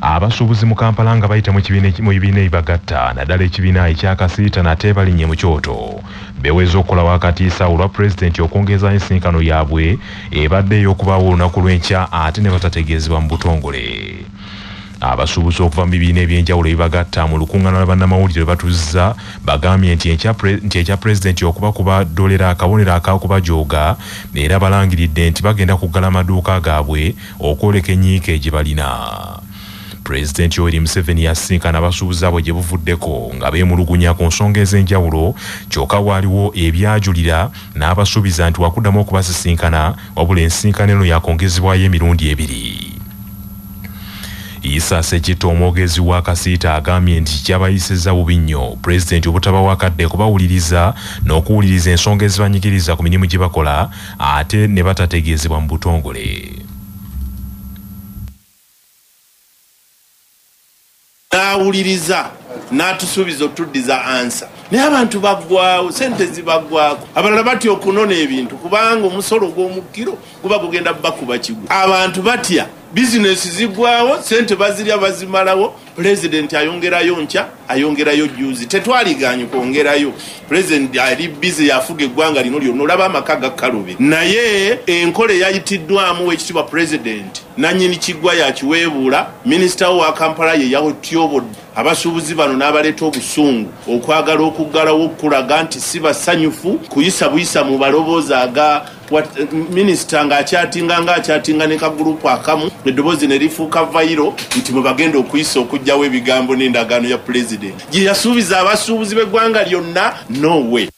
abasuubuzi mu Kampala nga bayita mu bibiina ebibagatta naddala ekibiina ekyakasiita nate balinnye mu kyoto beweza okukola wakatiisa olwa pulezidenti okwongeza ensinkano yaabwe ebadde ey'okubaawo olunaku lw'enkya ate ne batategeezebwa mu butongole. Abasuubuzi okuva mu bibiina ebyenjawulo ebibagatta mu lukuŋŋaana lwa bannamawulire batuuzizza bagambye nti ekya pulezidenti okubakubadolera akabonero ak'okubajooga era balangiridde nti bagenda kuggala amaduuka gaabwe okwoleka enyiike gye balina. Pulezidenti Yoweri Museveni yasinkana abasuubuzi abo gye buvuddeko nga beemulugunya ku nsonga ez'enjawulo kyokka waaliwo ebyajulira n'abasuubiza nti wakuddamu okubasisinkana wabula ensinkano eno yakwongezebwayo emirundi ebiri. Issa Sekitto omwogezi wa Kasiita agambye nti kyabayisizza bubi nnyo pulezidenti obutaba wakadde kubawuliriza n'okuwuliriza ensonga ezibanyigiriza ku mirimu gye bakola ate ne batategeezebwa mu butongole. Nawuliriza n'atusuubiza otuddiza ansa naye abantu baggwawo sente zibaggwako abalala batya okunona ebintu kubanga omusolo gw'omukiro guba gugenda bakuba kigwa abantu batya bizinesi ziggwawo sente bazirya bazimalawo pulezidenti ayongerayo nkya ayongerayo juzi tetwaliganye kwongerayo pulezidenti ali bizi yafuga eggwanga lino lyonna olaba amaka gakkalube naye enkola eyayitiddwamu w'ekitiibwa pulezidenti nannyini kiggwa yakiweebuula minisita wa Kampala ye yatyobodde abasuubuzi bano n'abaleeta obusungu okwagala okuggalawo okulaga nti si basanyufu kuyisa buyisa mu baloboozi aga minisita ng'akyatinga ne kagurupu akamu eddoboozi ne lifuuka vayiro nti mwe bagenda okuyisa okugjawo ebigambo n'endagaano ya pulezidenti gye yasuubiza abasuubuzi b'eggwanga lyonna nowe.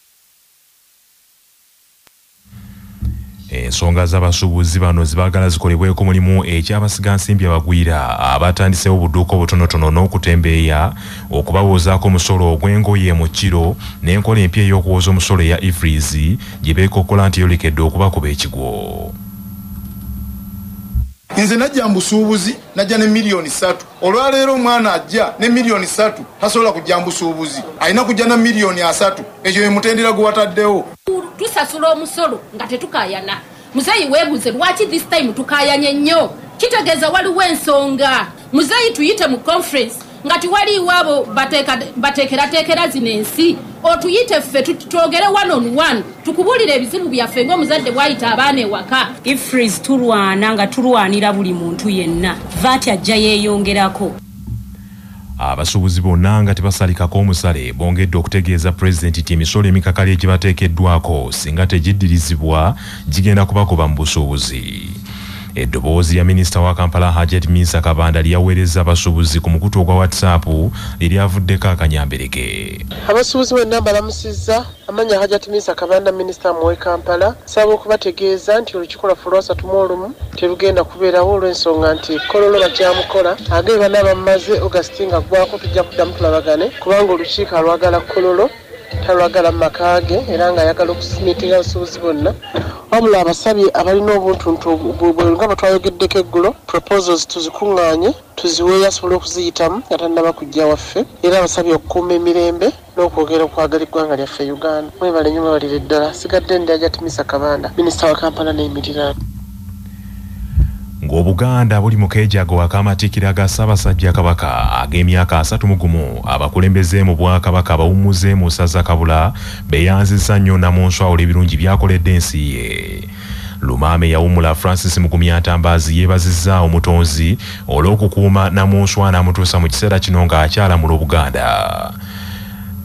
Ensonga z'abasuubuzi bano zibaagala zikolebweko mulimu ekyabasigansimbi abagwira abatandisewo obudduuka obutonotono n'okutembeeya okubawoozaako omusolo ogw'engoye mu kiro n'enkola empya ey'okuwooza omusolo eya ifrizi gye beekokkola nti yolekedde okubakuba ekigwo. Nze najja mbusuubuzi najja ne miliyoni 3 olwaleero omwana ajja ne miliyoni 3 tasobola kujja mbusuubuzi alina kujja na miliyoni 3 ekyo emutendera gwe wataddewo. Tusasula omusolo nga tetukaayana muzeeyi weebuze lwaki this time tukaayanye nnyo kitegeeza waliwo ensonga muzeeyi tuyite mu conference nga tiwaliiwo abo bateekerateekera zino ensi otuyite ffe twogere 1-on-1 tukubulire ebizibu byaffe ng'omuzadde bwayita abaana ewaka. Ifreeze tulwana nga tulwanira buli muntu yenna vaati ajja yeeyongerako. Abasuubuzi bonna nga tebasalikako omusale bongedde okutegeeza pulezidenti nti emisolo emikakali egibateekeddwako singa tegiddirizibwa gigenda kubakuba mu busuubuzi. Eddoboozi ya minisita wa Kampala Hajat Minsa Kabanda lyaweereza abasuubuzi ku mukutu ogwa WhatsApp eryavuddeko akanyambereke. Abasuubuzi bonna balamusizza amanya Hajat Minsa Kabanda minisita mu Kampala nsaba okubategeeza nti olukiiko lwaffe olw'asatu terugenda kubeerawo olw'ensonga nti kololo bakyamukola age bana bamaze August nga gwako tujja kuddamu tulabagane kubanga olukiiko alwagala kololo talwagala makage era nga ayagala okusimitira abasuubuzi bonna wabula abasabye abalina obuntuntu nga batwayogeddeko eggulo proposals tuzikuŋŋaanye tuziweeyo asobole okuziyitamu nga tannaba kujja waffe era abasabye okukuuma emirembe n'okwogera okwagala eggwanga lyaffe Uganda. Mwebale nnyo mwebalire ddala sigadde ndi Hajat Minsa Kabanda minisita wa Kampala n'emiriraano. Ng'Obuganda buli mu keejago ak'amatikkira ga Ssaabasajja Kabaka ag'emyaka 31 abakulembeze mu Bwakabaka abawummuze mu ssaza Kabula beeyanzizza nnyo Namunswa olw'ebirungi byakoledde ensi ye. Lumaame yawummula Francis Mugumyatambazi yeebazizza omutonzi olw'okukuuma Namunswa n'amutuusa mu kiseera kino ng'akyalamula Obuganda.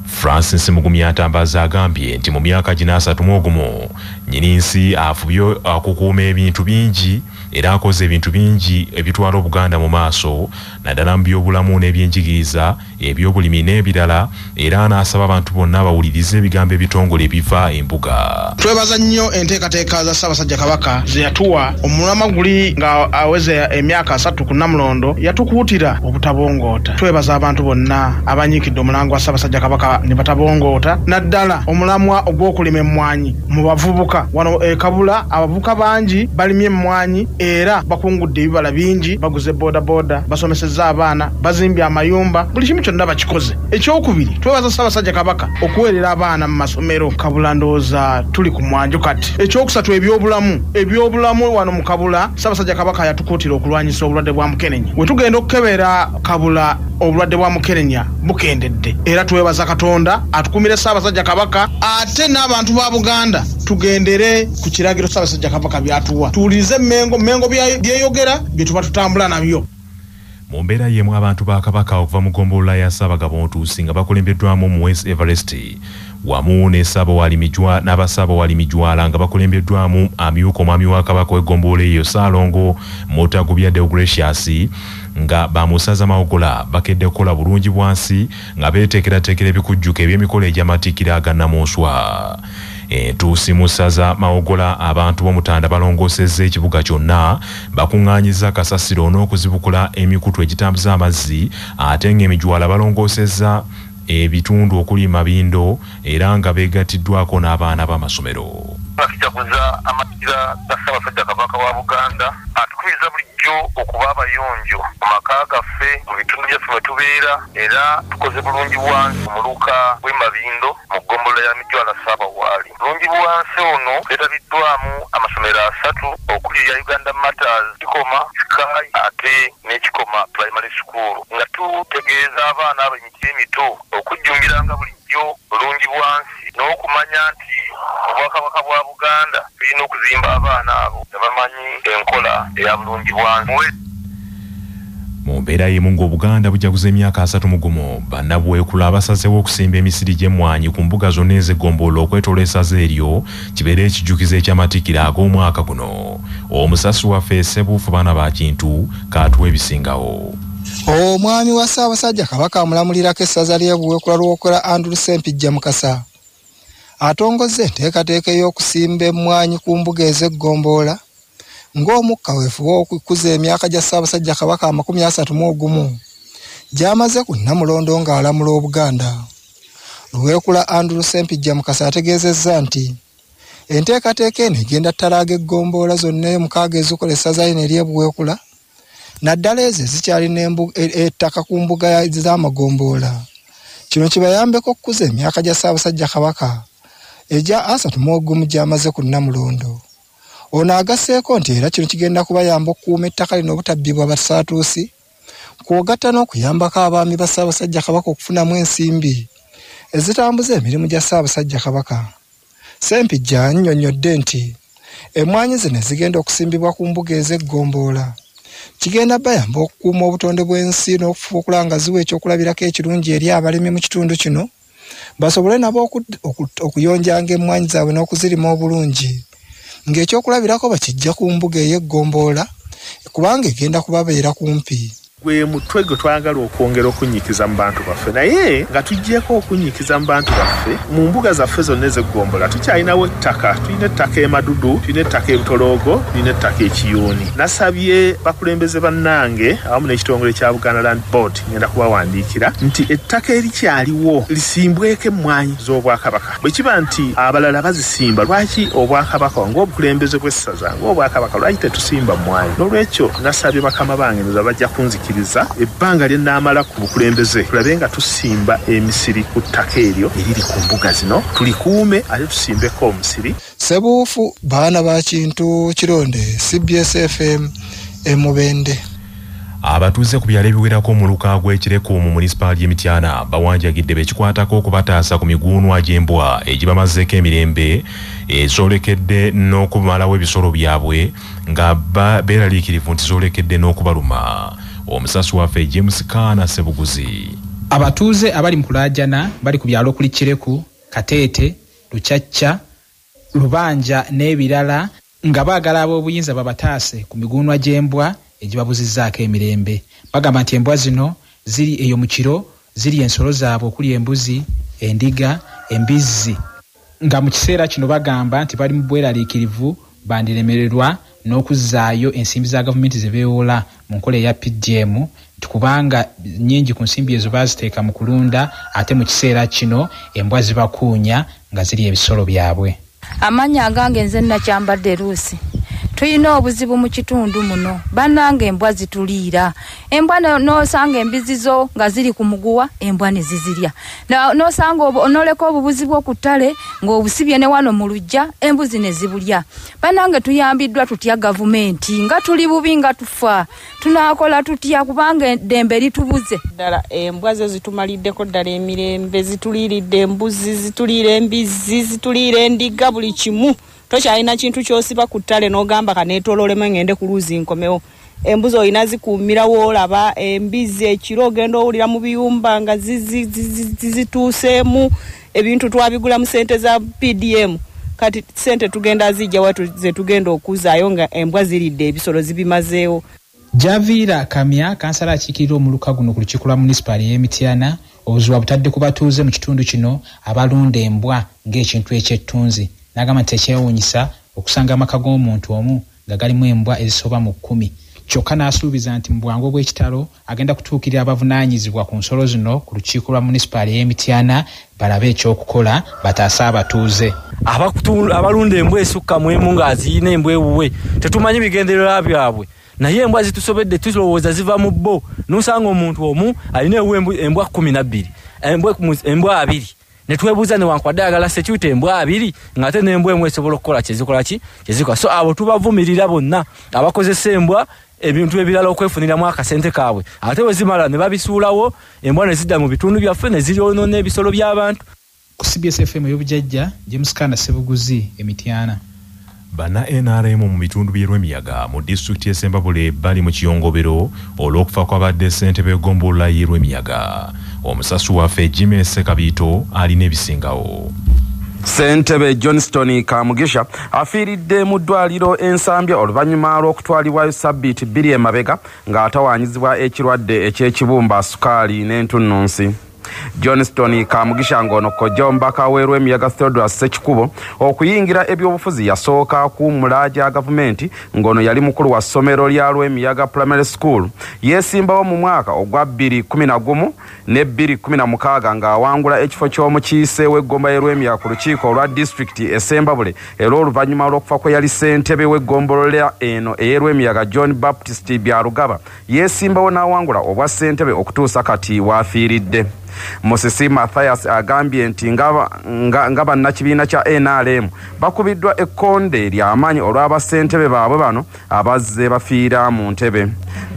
Francis Mugumyatambazi agambye nti mu myaka gino 31 nnyini nsi afubye okukuuma ebintu bingi era akoze ebintu bingi ebitwala Obuganda mu maaso naddala mu byobulamu n'ebyenjigiriza ebyobulimi n'ebirala era n'asaba abantu bonna abawuliriza ebigambo ebitongole ebiva embuga. Twebaza nnyo enteekateeka za Ssaabasajja Kabaka ze yatuwa omulama guli nga aweze emyaka 3 ku Namulondo yatukuutira obutabongoota. Twebaza abantu bonna abanyiikidde omulango wa Ssaabasajja Kabaka ne batabongoota naddala omulamwa ogw'okulima emmwanyi mu bavubuka Kabaka wano Kabula abavuka bangi balimye emmwanyi era bakungudde ebibala bingi baguze boda basomesezza abaana bazimbye amayumba buli kimu kyonna bakikoze. Ekyokubiri twebaza Ssaabasajja Kabaka okuweerera abaana mu masomero. Kabula ndowooza tuli ku mwanjo kati. Ekyokusatu ebyobulamu wano mu Kabula Ssaabasajja Kabaka yatukuutira okulwanyisa obulwadde bwa mukenenya. We tugenda okukebera Kabula obulwadde bwa mukenenya bukendedde era twebaza Katonda atukumire Ssaabasajja Kabaka ate n'abantu ba Buganda tugendere ku kiragiro Ssaabasajja Kabaka byatuwa tuwulirize mengo byeyogera bye tuba tutambula nabyo. Mu mbeera y'emu abantu ba Kabaka okuva mu ggombolola ya Ssaabagabo Ntuusi nga bakulembeddwamu mu West Everest wamu n'Abasaabawaalimijwala nga bakulembeddwamu amyuka omwami wa Kabaka w'eggombolola eyo Ssaalongo Mutagubya Deogratius nga bamusaza Mawogola bakedde kukola bulungi bwansi nga beeteekerateekera ebikujjuko eby'emikolo egy'amatikkira aga Nnamunswa. Ntuusi musaza Mawogola abantu b'Omutanda balongoosezza ekibuga kyonna bakuŋŋaanyiza kasasiro n'okuzibukula emikutu egitambuza amazzi ate ng'emijwala balongoosezza ebitundu okuli Mabindo era nga beegatiddwako n'abaana b'amasomero. Bakijaguza amakkira ga Ssaabasajja Kabaka wa Buganda atukubiriza bulijjo okuba abayonjo mu maka gaffe mu bitundu byaffe mwe tubeera era tukoze bulungi bwansi mu muluka gw'e Mabindo mu ggombolola ya Mijwala Ssaabawaali. Bulungi bwansi ono beetabiddwamu amasomero 3 okuli ya Uganda Matters Kikoma Sky ate n'Ekikoma Primary School nga tutegeeza abaana ab'emiti emito okujjumbiranga bulijjo bulungi bwansi n'okumanya nti Obwakabaka bwa Buganda tulina okuzimba abaana abo bamanyi enkola eya bulungi bwansi. Mu mbeera y'emu ng'Obuganda bujaguza emyaka 31 bannabwekula abasazeewo okusimba emisiri gy'emmwanyi ku mbuga zonna ez'eggombolola okwetooloola essaza eryo kibeere ekijjukizo eky'amatikkira ag'omwaka guno. Omusasi waffe Ssebuufu baana ba Kintu kaatuwa ebisingawo. Omwami wa Ssaabasajja Kabaka amulamulirako essaza ly'Obuweekula Lwokola Andrew Ssempijja Mukasa atongozza enteekateeka y'okusimba emmwanyi ku mbuga ez'eggombolola ng'omukka weefuba okukuza emyaka gya Ssaabasajja Kabaka 31 gy'amaze ku Nnamulondo ng'alamula Obuganda. Luweekula Andrew Ssempijja Mukasa ategeezezza nti enteekateeka eno egenda ttalaaga eggombolola zonna mukaaga ezikola essaza lino ery'Obuweekula naddala ezo ezikyalina ettaka ku mbuga z'amagombolola. Kino kibayambeko okukuza emyaka gya Ssaabasajja Kabaka egya 31 gy'amaze ku Nnamulondo. Ono agasseeko nti era kino kigenda kubayamba okukuuma ettaka lino obutabbibwa basaatuusi kwogatta n'okuyambako abaami ba Ssaabasajja Kabaka okufunamu ensimbi ezitambuza emirimu gya Ssaabasajja Kabaka. Ssempijja annyonnyodde nti emmwanyi zino zigenda okusimbibwa ku mbuga ez'eggombolola kigenda bayamba okukuuma obutonde bw'ensi n'okufuukula nga ziwa ekyokulabirako ekirungi eri abalimi mu kitundu kino basobole nabo okuyonjanga emmwanyi zaabwe n'okuzirima obulungi ng'ekyokulabirako bakijja ku mbuga ey'eggombolola kubanga egenda kubabeera kumpi. Gwe mutwe gwe twagala okwongera okunyikiza mu bantu baffe naye nga tujjeko okunyikiza mu bantu baffe mu mbuga zaffe zonna ez'eggombolola tukyalinawo ettaka. Tulina ettaka emadudu, tulina ettaka ebitoloogo, tulina ettaka ekiyuuni. Nasabye bakulembeze bannange awamu n'ekitongole kya Buganda Land Board ngenda kubawandiikira nti ettaka erikyaliwo lisimbweko emmwanyi z'Obwakabaka. Bwe kiba nti abalala bazisimba lwaki Obwakabaka ng'obukulembeze bw'essaza ng'Obwakabaka lwaki tetusimba mmwanyi? N'olwekyo nasabye bakama bange ndoza bajja kunzikira ebbanga lye naamala ku bukulembeze tulabe nga tusimba emisiri ku ttaka eryo eriri ku mbuga zino tulikuume ate tusimbeko omusiri. Ssebuufu baana ba Kintu Kironde CBS FM Mubende. Abatuuze ku byalo ebiwerako mu luka gw'Ekireko mu munisipaali y'Emityana bawanjagidde bekikwatako okubataasa ku miguunwa gy'embwa egibamazeeko emirembe ezolekedde n'okubamalawo ebisolo byabwe nga beeraliikirivu nti zolekedde n'okubaluma. Omusasi waffe James Kaana Ssebuguzi. Abatuuze abali mu kulaajana bali ku byalo okuli Kireku, Kateete, Lukyacca, Lubanja n'ebirala nga baagala ab'obuyinza babataase ku miguunwa gy'embwa egibabuzizzaako emirembe. Bagamba nti embwa zino ziri eyo mu kiro ziri ensolo zaabwe okuli embuzi, endiga, embizzi. Nga mu kiseera kino bagamba nti bali mu bweraliikirivu bandiremererwa n'okuzzaayo ensimbi za gavumenti ze beewola mu nkola eya PDM kubanga nnyingi ku nsimbi ezo baziteeka mu kulunda ate mu kiseera kino embwa zibakuunya nga ziri ebisolo byabwe. Amanya agange nze Nakyambadde Luusi. Tuyina obuzibu mu kitundu muno. Bannange embwa zituliira. Embwa n'osanga embizizo nga ziri ku muguwa, embwa ne zizirya. N'osanga onoleka obubuzi bw'oku ttale ng'obusibye ne wano mu luggya, embuzi ne zibulya. Bannange tuyambiddwa tutya gavumenti nga tuli bubi nga tufa. Tunaakola tutya kubanga eddembe litubuze. Ddala embwa zo zitumaliddeko ddala emirembe, zituliiridde embuzi, zituliira embizi, zituliira endiga, buli kimu. Tokyalina kintu kyosiba ku ttale n'ogamba kaneetoololemu ngende ku luuzi nkomewo. Embuzi olina zikuumira woolaba, embizi ekiro ogenda owulira mu biyumba nga zituuseemu, ebintu twabigula mu ssente za PDM. Kati ssente tugenda zijja watu ze tugenda okuzaayo nga embwa ziridde ebisolo zibimazeewo. Javiira Kamya, kansala akiikirira omuluka guno ku lukiiko lwa munisipaali y'Emityana, obuzibu butadde ku batuuze mu kitundu kino abalunda embwa ng'ekintu eky'ettunzi. N'agamba nti tekyewuunyisa okusanga amaka g'omuntu omu nga galimu embwa ezisoba mu 10. Kyokka n'asuubiza nti mu bwangu obw'ekitalo agenda kutuukirira abavunaanyizibwa ku nsolo zino ku lukiiko lwa munisipaali y'Emityana balabe ekyokukola bataase abatuuze. Abalunda embwa esukka mu emu ng'aziyina embwa ewuwe tetumanyi bigendererwa byabwe. Naye embwa zitusobedde tulowooza ziva mu bbo. N'osanga omuntu omu alina embwa 12, embwa 2. Netwebuuza ne wankwadde ayagala security embwa 2 ng'ate n'embwa emu esobola okukola kyezikola. So abo tubavumirira bonna abakozesa embwa ebintu ebirala okwefuniramu akasente kaabwe. Ate bwe zimala ne babisuulawo, embwa ne zidda mu bitundu byaffe ne ziryonoona ebisolo by'abantu. Ku CBS FM y'obujjajja, James Kanda Ssebuguzi, Emityana. Bana NRM mu bitundu by'Erwemiyaga mu disitulikiti y'Essembabule bali mu kiyongobero olw'okufa kw'abadde ssentebe w'eggombolola y'Erwemiyaga. Omusasu waffe Jimmy Ssekabito alina ebisingawo. Ssentebe Johnston Kamugisha afiiridde mu ddwaliro ensambya oluvannyuma lw'okutwalibwayo ssabbiiti 2 emabega ng'atawaanyizibwa ekirwadde eky'ekibumba sukaali n'entunnunsi. Johnston Kamugisha ngono kojja ombaka w'Erwemiyaga Theodore Ssekikubo okuyingira ebyobufuzi yasooka kuwummula gya gavumenti ngono yali mukulu wa ssomero lya Rwemiyaga Primary School. Yeesimbawo mu mwaka ogwa 2011 ne 2016 ng'awangula ekifo ky'omukiise w'eggomba y'Erwemiyaga ku lukiiko olwa disitulikiti Essembabule era oluvannyuma lw'okufa kwe yali ssentebe w'eggombolola eno ey'Erwemiyaga John Baptist Byarugaba yeesimbawo n'awangula obwa ssentebe okutuusa kati waafiiridde. Musisi Mathias agambye nti nga bannakibiina kya NRM bakubiddwa ekkonde ly'amaanyi olw'abassentebe baabwe bano abazze bafiira mu ntebe.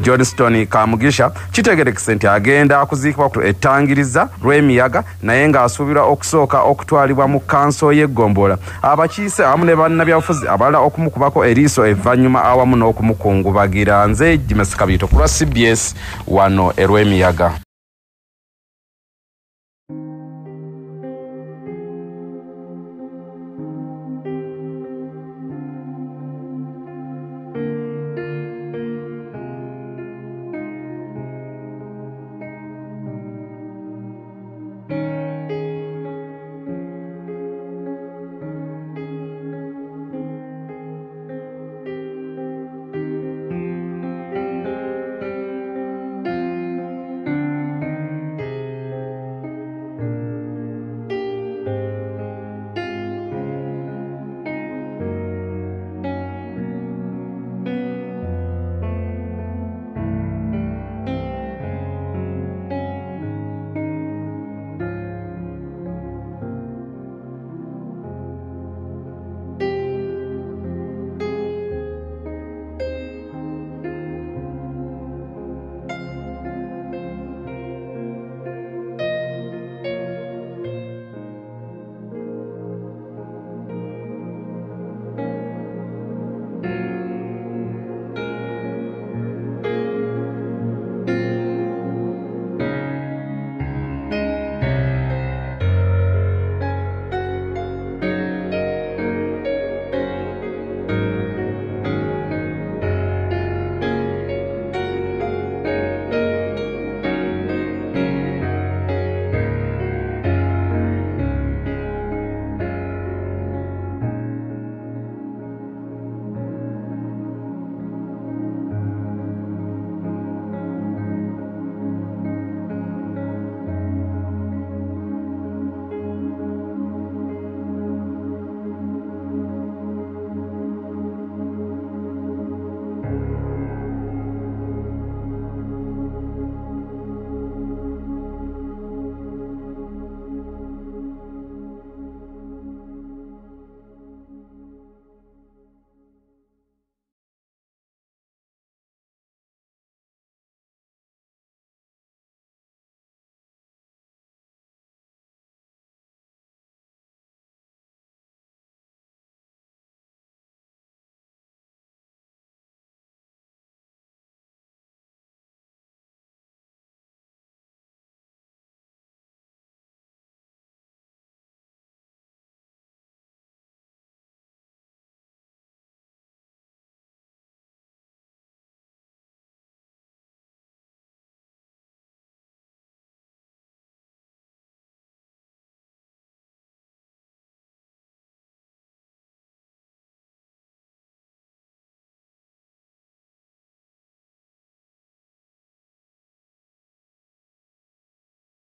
Johnston Kamugisha kitegerekese nti agenda kuziikibwa ku ettangiriza Rwemiyaga naye ng'asuubirwa okusooka okutwalibwa mu kanso y'eggombolola abakiise awamu ne bannabyabufuzi abalala okumukubako eriiso evvannyuma awamu n'okumukungubagira. Nze Jimmy Ssekabito ku lwa CBS wano Erwemiyaga.